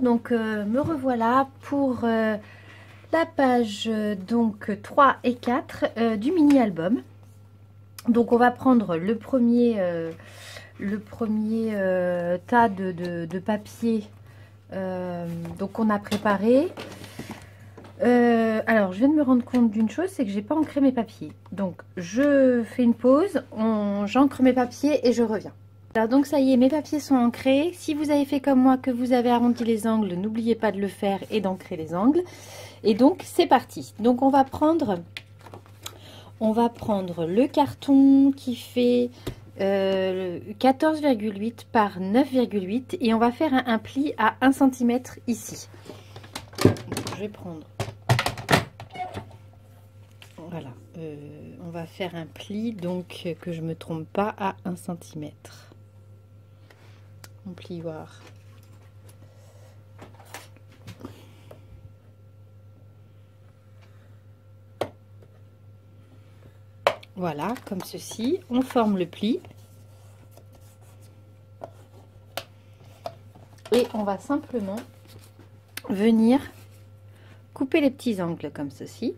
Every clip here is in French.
donc me revoilà pour la page donc 3 et 4 du mini-album. Donc on va prendre le premier tas de papier donc on a préparé. Alors je viens de me rendre compte d'une chose, c'est que j'ai pas ancré mes papiers. Donc je fais une pause, j'ancre mes papiers et je reviens. Alors donc ça y est, mes papiers sont ancrés. Si vous avez fait comme moi, que vous avez arrondi les angles, n'oubliez pas de le faire et d'ancrer les angles. Et donc c'est parti. Donc on va prendre le carton qui fait 14,8 par 9,8 et on va faire un pli à 1 cm ici. Donc, je vais prendre, voilà, on va faire un pli, donc que je me trompe pas, à 1 cm. Mon plioir. Voilà, comme ceci, on forme le pli. Et on va simplement venir couper les petits angles comme ceci.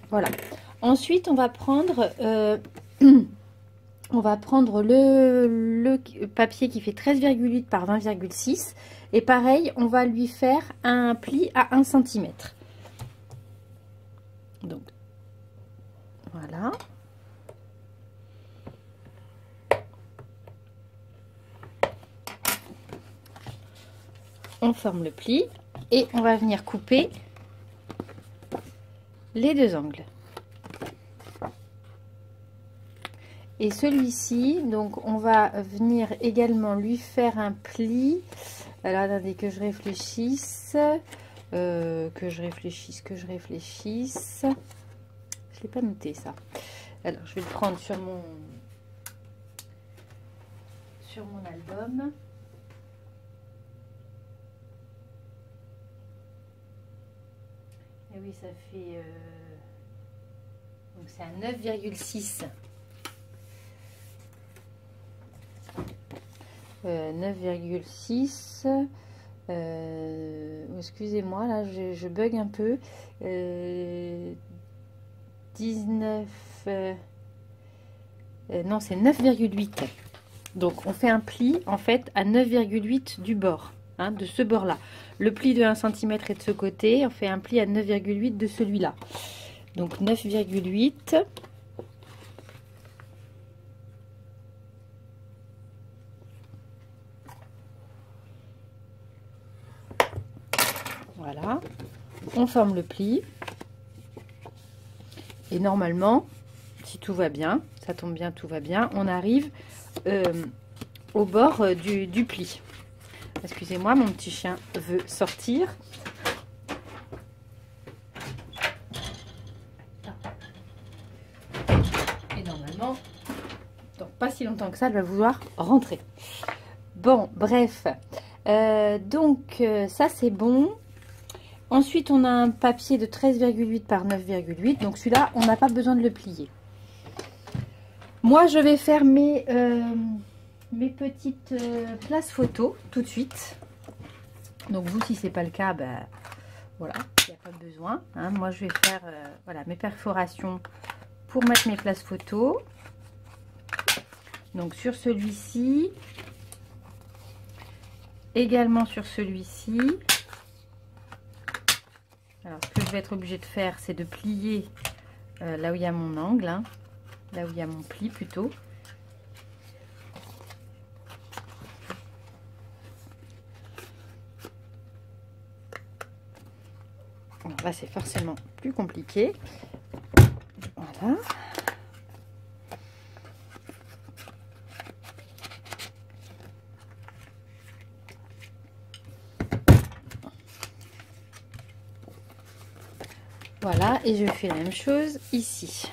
Voilà. Ensuite, on va prendre le papier qui fait 13,8 par 20,6 et pareil, on va lui faire un pli à 1 cm. Donc, voilà. On forme le pli et on va venir couper les deux angles. Et celui-ci, donc on va venir également lui faire un pli. Alors attendez que je réfléchisse, Je l'ai pas noté ça. Alors je vais le prendre sur mon album. Et oui, ça fait donc c'est un 9,6. 9,6. Excusez-moi, là je bug un peu. 19. Non, c'est 9,8. Donc on fait un pli en fait à 9,8 du bord, hein, de ce bord là. Le pli de 1 cm est de ce côté, on fait un pli à 9,8 de celui-là. Donc 9,8. Voilà, on forme le pli. Et normalement, si tout va bien, ça tombe bien, tout va bien, on arrive au bord du pli. Excusez-moi, mon petit chien veut sortir. Et normalement, dans pas si longtemps que ça, elle va vouloir rentrer. Bon, bref. Donc, ça c'est bon. Ensuite, on a un papier de 13,8 par 9,8. Donc, celui-là, on n'a pas besoin de le plier. Moi, je vais faire mes petites places photos tout de suite. Donc, vous, si ce n'est pas le cas, ben, voilà, il n'y a pas besoin. Hein. Moi, je vais faire voilà, mes perforations pour mettre mes places photos. Donc, sur celui-ci. Également sur celui-ci. Alors, ce que je vais être obligée de faire, c'est de plier là où il y a mon angle, hein, là où il y a mon pli plutôt. Alors là, c'est forcément plus compliqué. Voilà. Voilà, et je fais la même chose ici.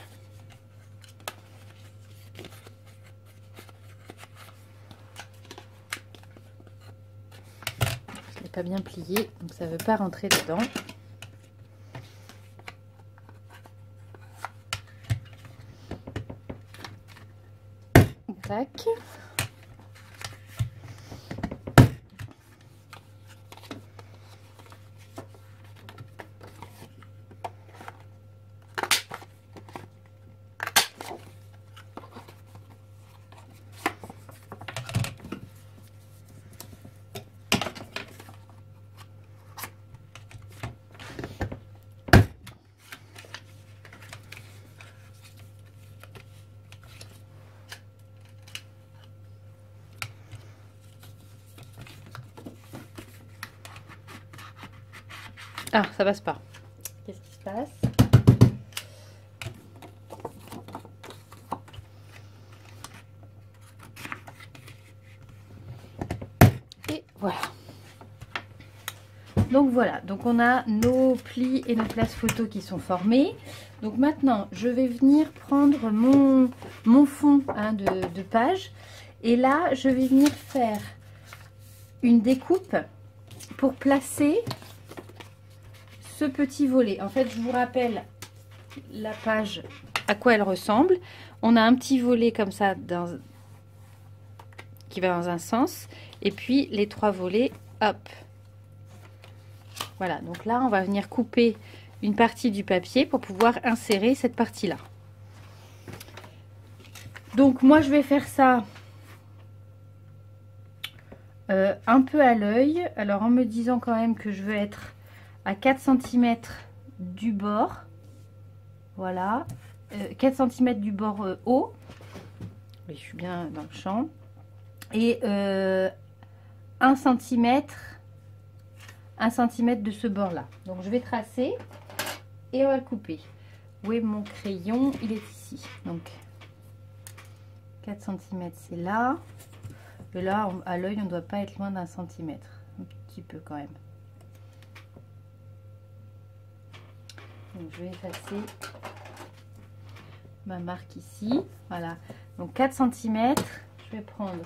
Je l'ai pas bien plié, donc ça ne veut pas rentrer dedans. Tac. Ah, ça passe pas. Qu'est-ce qui se passe? Et voilà. Donc voilà, donc on a nos plis et nos places photos qui sont formés. Donc maintenant, je vais venir prendre mon fond hein, de page. Et là, je vais venir faire une découpe pour placer ce petit volet. En fait, je vous rappelle la page, à quoi elle ressemble. On a un petit volet comme ça qui va dans un sens. Et puis, les 3 volets, hop. Voilà, donc là, on va venir couper une partie du papier pour pouvoir insérer cette partie-là. Donc, moi, je vais faire ça un peu à l'œil. Alors, en me disant quand même que je veux être à 4 cm du bord. Voilà. 4 cm du bord haut. Oui, je suis bien dans le champ. Et 1 cm de ce bord là. Donc je vais tracer et on va le couper. Où est mon crayon? Il est ici. Donc 4 cm c'est là. Et là à l'œil on ne doit pas être loin d'1 cm. Un petit peu quand même. Donc je vais effacer ma marque ici. Voilà. Donc 4 cm. Je vais prendre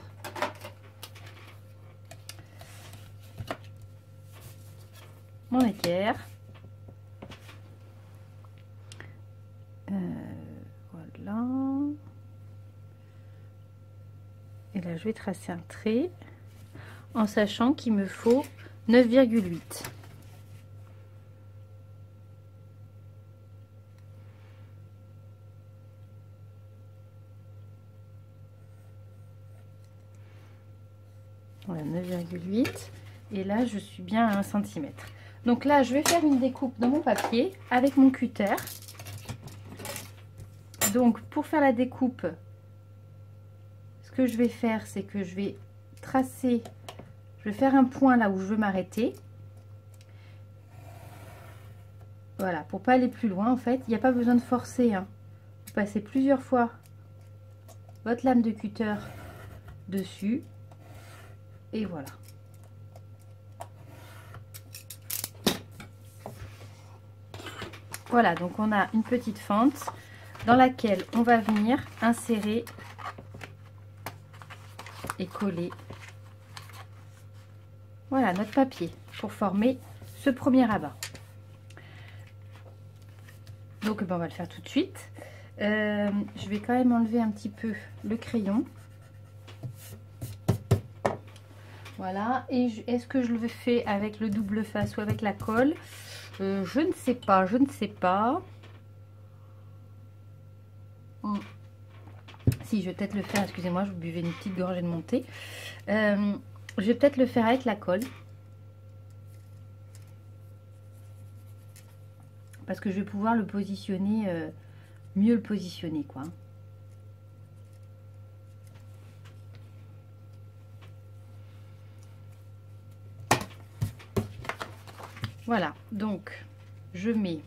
mon équerre. Voilà. Et là, je vais tracer un trait en sachant qu'il me faut 9,8. Voilà, 9,8. Et là, je suis bien à 1 cm. Donc là, je vais faire une découpe dans mon papier avec mon cutter. Donc, pour faire la découpe, ce que je vais faire, c'est que je vais tracer, je vais faire un point là où je veux m'arrêter. Voilà, pour pas aller plus loin, en fait, il n'y a pas besoin de forcer. Hein. Vous passez plusieurs fois votre lame de cutter dessus. Et voilà. Voilà, donc on a une petite fente dans laquelle on va venir insérer et coller. Voilà notre papier pour former ce premier rabat. Donc ben, on va le faire tout de suite. Je vais quand même enlever un petit peu le crayon. Voilà, et est-ce que je le fais avec le double face ou avec la colle? Je ne sais pas, je ne sais pas. Si, je vais peut-être le faire, excusez-moi, je buvais une petite gorgée de mon thé. Je vais peut-être le faire avec la colle. Parce que je vais pouvoir le positionner, mieux le positionner, quoi. Voilà, donc j'ouvre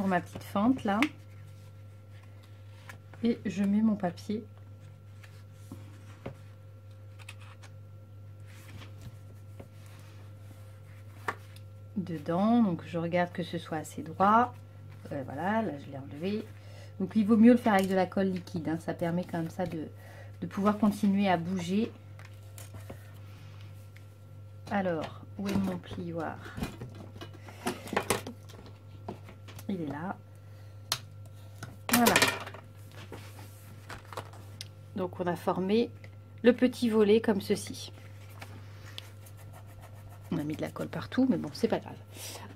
ma petite fente là et je mets mon papier dedans. Donc je regarde que ce soit assez droit. Voilà, là je l'ai enlevé. Donc il vaut mieux le faire avec de la colle liquide, hein. Ça permet comme ça de pouvoir continuer à bouger. Alors, où est mon plioir? Il est là. Voilà. Donc on a formé le petit volet comme ceci. On a mis de la colle partout, mais bon, c'est pas grave.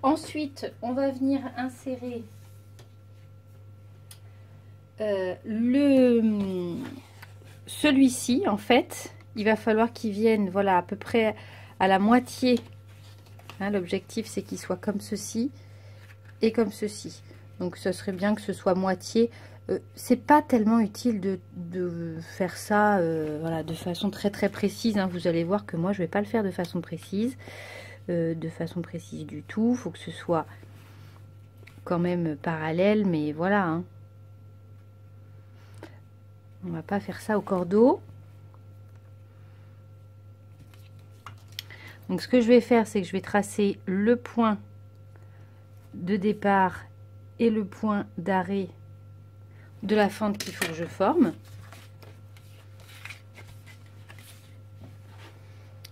Ensuite, on va venir insérer celui-ci. En fait, il va falloir qu'il vienne, voilà, à peu près à la moitié. Hein, l'objectif, c'est qu'il soit comme ceci et comme ceci. Donc, ce serait bien que ce soit moitié. C'est pas tellement utile de faire ça voilà, de façon très précise. Hein. Vous allez voir que moi, je vais pas le faire de façon précise. de façon précise du tout. Il faut que ce soit quand même parallèle, mais voilà. Hein. On va pas faire ça au cordeau. Donc ce que je vais faire, c'est que je vais tracer le point de départ et le point d'arrêt de la fente qu'il faut que je forme.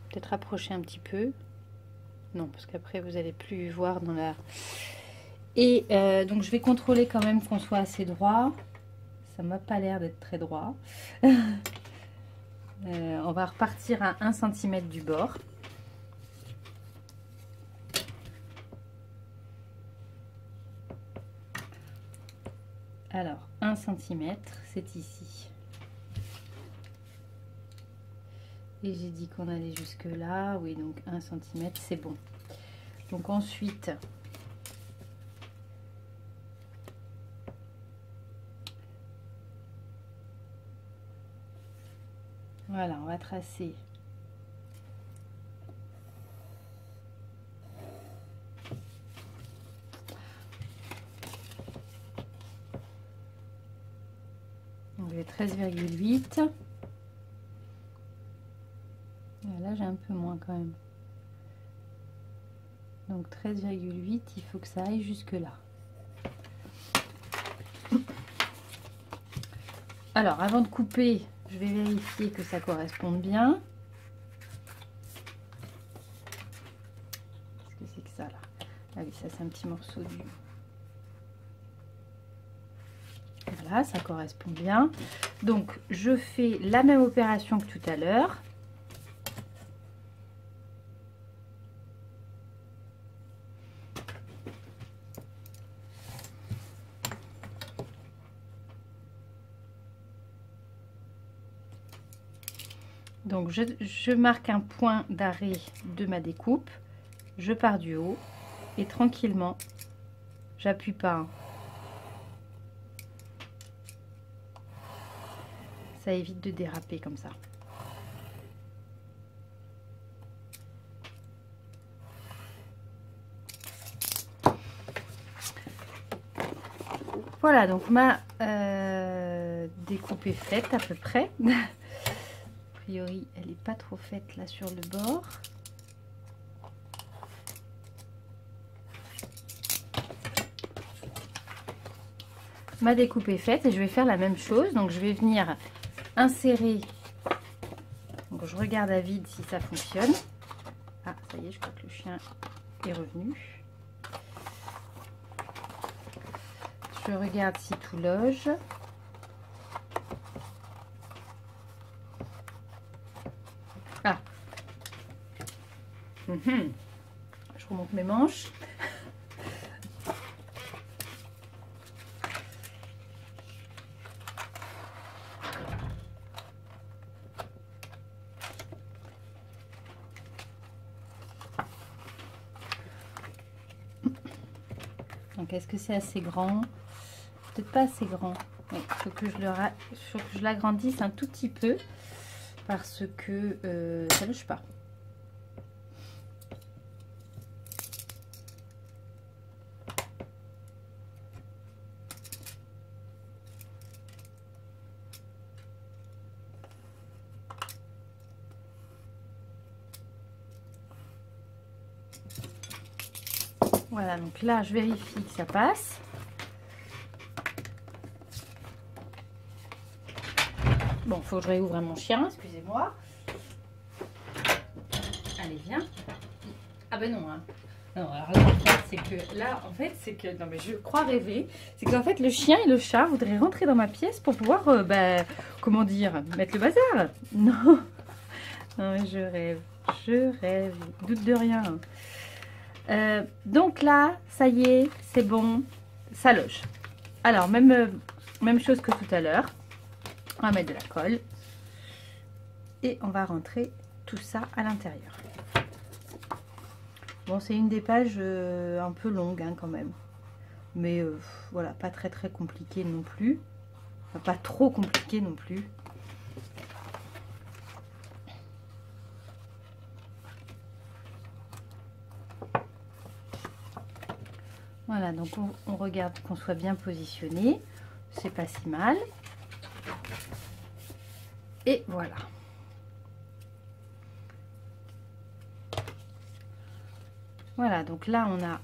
Peut-être rapprocher un petit peu. Non, parce qu'après vous allez plus voir dans la... Et donc je vais contrôler quand même qu'on soit assez droit. Ça m'a pas l'air d'être très droit. On va repartir à 1 cm du bord. Alors, 1 cm, c'est ici. Et j'ai dit qu'on allait jusque là. Oui, donc 1 cm, c'est bon. Donc ensuite, voilà, on va tracer. Donc j'ai 13,8. Là j'ai un peu moins quand même. Donc 13,8, il faut que ça aille jusque là. Alors avant de couper, je vais vérifier que ça corresponde bien. Qu'est-ce que c'est que ça là? Ah oui, ça c'est un petit morceau du... Voilà, ça correspond bien. Donc je fais la même opération que tout à l'heure. Donc je marque un point d'arrêt de ma découpe, je pars du haut et tranquillement, j'appuie pas. Hein. Ça évite de déraper comme ça. Voilà, donc ma découpe est faite à peu près. A priori, elle n'est pas trop faite là sur le bord. Ma découpe est faite et je vais faire la même chose. Donc je vais venir insérer. Donc je regarde à vide si ça fonctionne. Ah, ça y est, je crois que le chien est revenu. Je regarde si tout loge. Ah. Je remonte mes manches. Donc est-ce que c'est assez grand? Peut-être pas assez grand. Il faut que je l'agrandisse un tout petit peu parce que ça ne loge pas. Voilà, donc là je vérifie que ça passe. Bon, il faut que je réouvre mon chien, excusez-moi. Allez, viens. Ah ben non, hein. Non, alors là, en fait, c'est que là, en fait, c'est que, non mais je crois rêver, c'est qu'en fait, le chien et le chat voudraient rentrer dans ma pièce pour pouvoir, comment dire, mettre le bazar. Non, non mais je rêve, doute de rien. Donc là, ça y est, c'est bon, ça loge. Alors, même chose que tout à l'heure. On va mettre de la colle et on va rentrer tout ça à l'intérieur. Bon, c'est une des pages un peu longue hein, quand même, mais voilà, pas très compliqué non plus, enfin, pas trop compliqué non plus. Voilà, donc on regarde qu'on soit bien positionné. C'est pas si mal. Et voilà. Voilà, donc là on a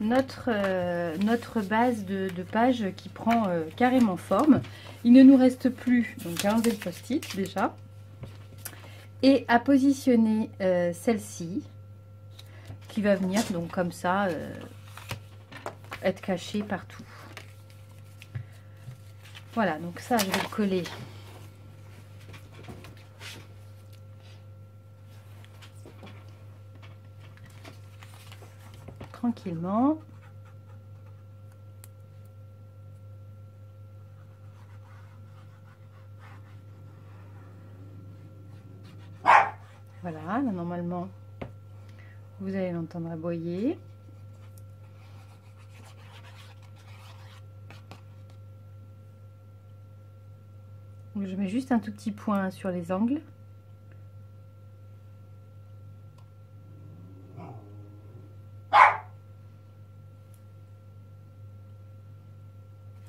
notre base de page qui prend carrément forme. Il ne nous reste plus donc à enlever le post-it déjà et à positionner celle-ci qui va venir donc comme ça être cachée partout. Voilà, donc ça je vais le coller tranquillement. Voilà, là normalement vous allez l'entendre aboyer. Donc, je mets juste un tout petit point sur les angles.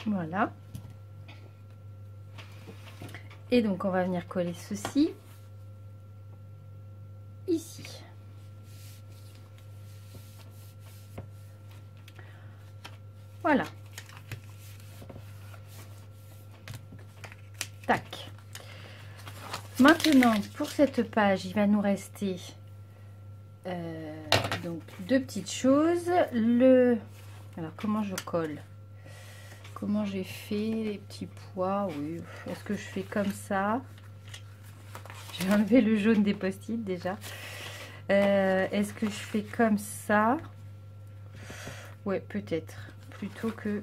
Voilà. Et donc on va venir coller ceci ici. Voilà. Tac. Maintenant, pour cette page, il va nous rester donc deux petites choses. Alors, comment je colle? Comment j'ai fait les petits pois? Oui. Est-ce que je fais comme ça? J'ai enlevé le jaune des post-it déjà. Est-ce que je fais comme ça? Ouais, peut-être. Plutôt que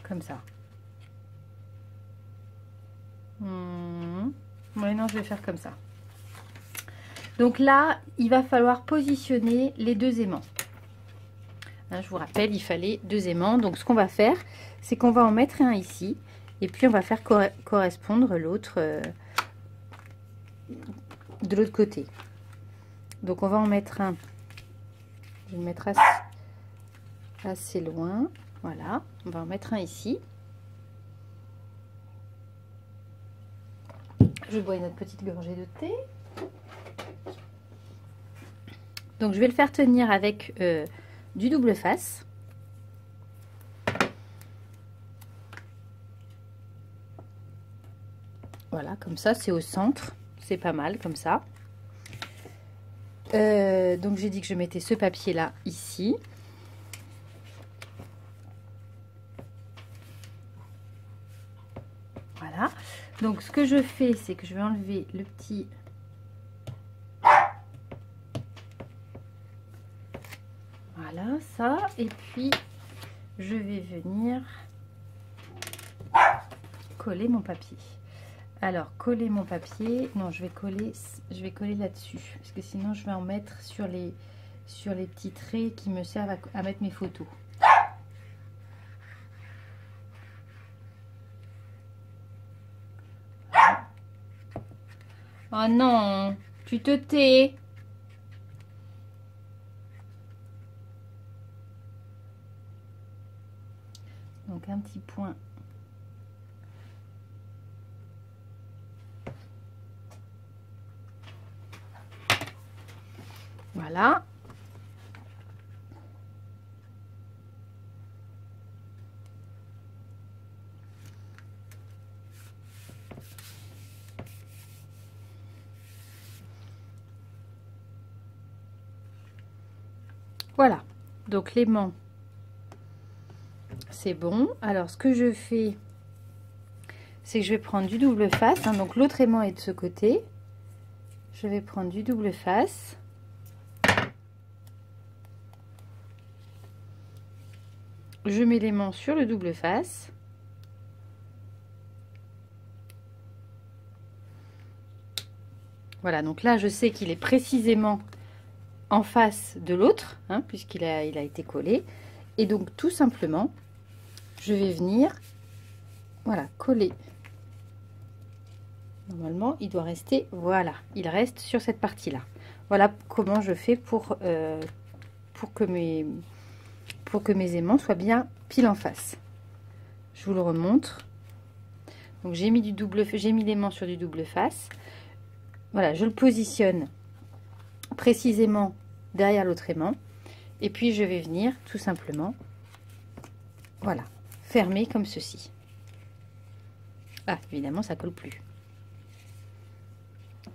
comme ça. Ouais, non, je vais faire comme ça. Donc là, il va falloir positionner les deux aimants. Hein, je vous rappelle, il fallait deux aimants. Donc ce qu'on va faire, c'est qu'on va en mettre un ici. Et puis on va faire correspondre l'autre de l'autre côté. Donc on va en mettre un. Je vais le mettre assez loin. Voilà, on va en mettre un ici. Je bois une autre petite gorgée de thé. Donc je vais le faire tenir avec du double face. Voilà, comme ça, c'est au centre. C'est pas mal comme ça. Donc j'ai dit que je mettais ce papier là ici. Voilà. Donc ce que je fais, c'est que je vais enlever le petit... Voilà, ça. Et puis, je vais venir coller mon papier. Alors, coller mon papier... Non, je vais coller là-dessus. Parce que sinon, je vais en mettre sur les petits traits qui me servent à mettre mes photos. Oh non, tu te tais. Donc un petit point. Voilà. Voilà. Donc l'aimant, c'est bon. Alors ce que je fais, c'est que je vais prendre du double face. Hein, donc l'autre aimant est de ce côté. Je vais prendre du double face. Je mets l'aimant sur le double face. Voilà, donc là je sais qu'il est précisément en face de l'autre, hein, puisqu'il a été collé. Et donc tout simplement, je vais venir, voilà, coller. Normalement, il doit rester, voilà, il reste sur cette partie-là. Voilà comment je fais pour pour que mes aimants soient bien pile en face. Je vous le remontre. Donc j'ai mis l'aimant sur du double face. Voilà, je le positionne précisément derrière l'autre aimant. Et puis je vais venir tout simplement, voilà, fermer comme ceci. Ah, évidemment, ça colle plus.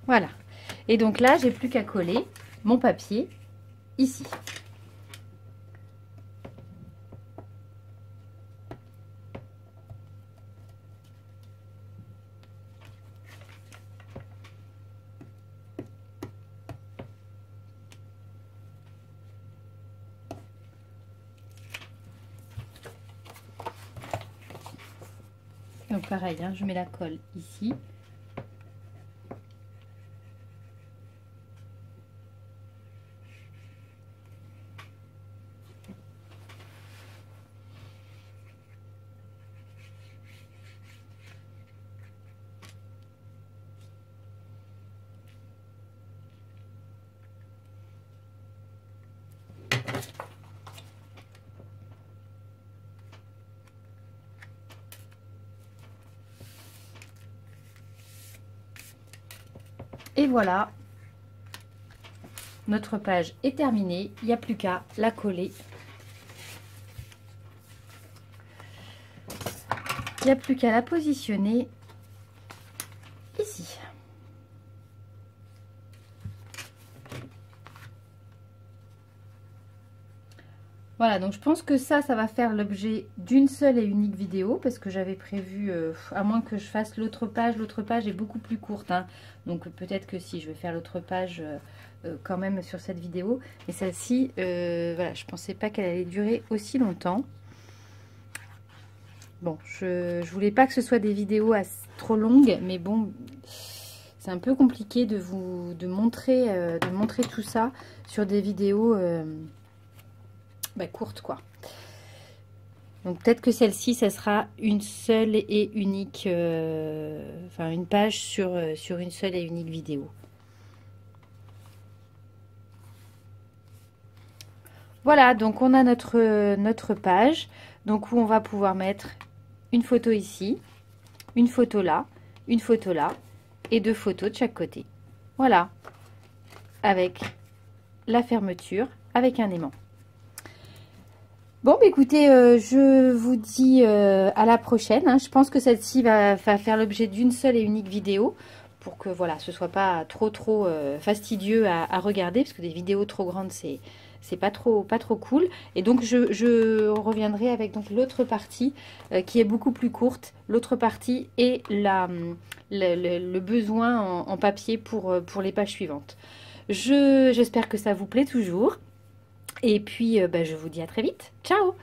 Voilà. Et donc là, j'ai plus qu'à coller mon papier ici. Donc pareil, hein, je mets la colle ici. Et voilà, notre page est terminée. Il n'y a plus qu'à la coller. Il n'y a plus qu'à la positionner ici. Voilà, donc je pense que ça va faire l'objet d'une seule et unique vidéo, parce que j'avais prévu, à moins que je fasse l'autre page est beaucoup plus courte, hein. Donc peut-être que si je vais faire l'autre page quand même sur cette vidéo, mais celle-ci, voilà, je pensais pas qu'elle allait durer aussi longtemps. Bon, je voulais pas que ce soit des vidéos trop longues, mais bon, c'est un peu compliqué de montrer tout ça sur des vidéos courte quoi. Donc peut-être que celle-ci, ça sera une seule et unique, enfin une page sur une seule et unique vidéo. Voilà, donc on a notre page, donc où on va pouvoir mettre une photo ici, une photo là, une photo là, et 2 photos de chaque côté. Voilà, avec la fermeture, avec un aimant. Bon, écoutez, je vous dis à la prochaine, hein. Je pense que celle-ci va faire l'objet d'une seule et unique vidéo pour que voilà, ce soit pas trop fastidieux à regarder, parce que des vidéos trop grandes, c'est pas trop cool. Et donc je reviendrai avec donc l'autre partie qui est beaucoup plus courte, l'autre partie et le besoin en papier pour les pages suivantes. J'espère que ça vous plaît toujours. Et puis, je vous dis à très vite. Ciao!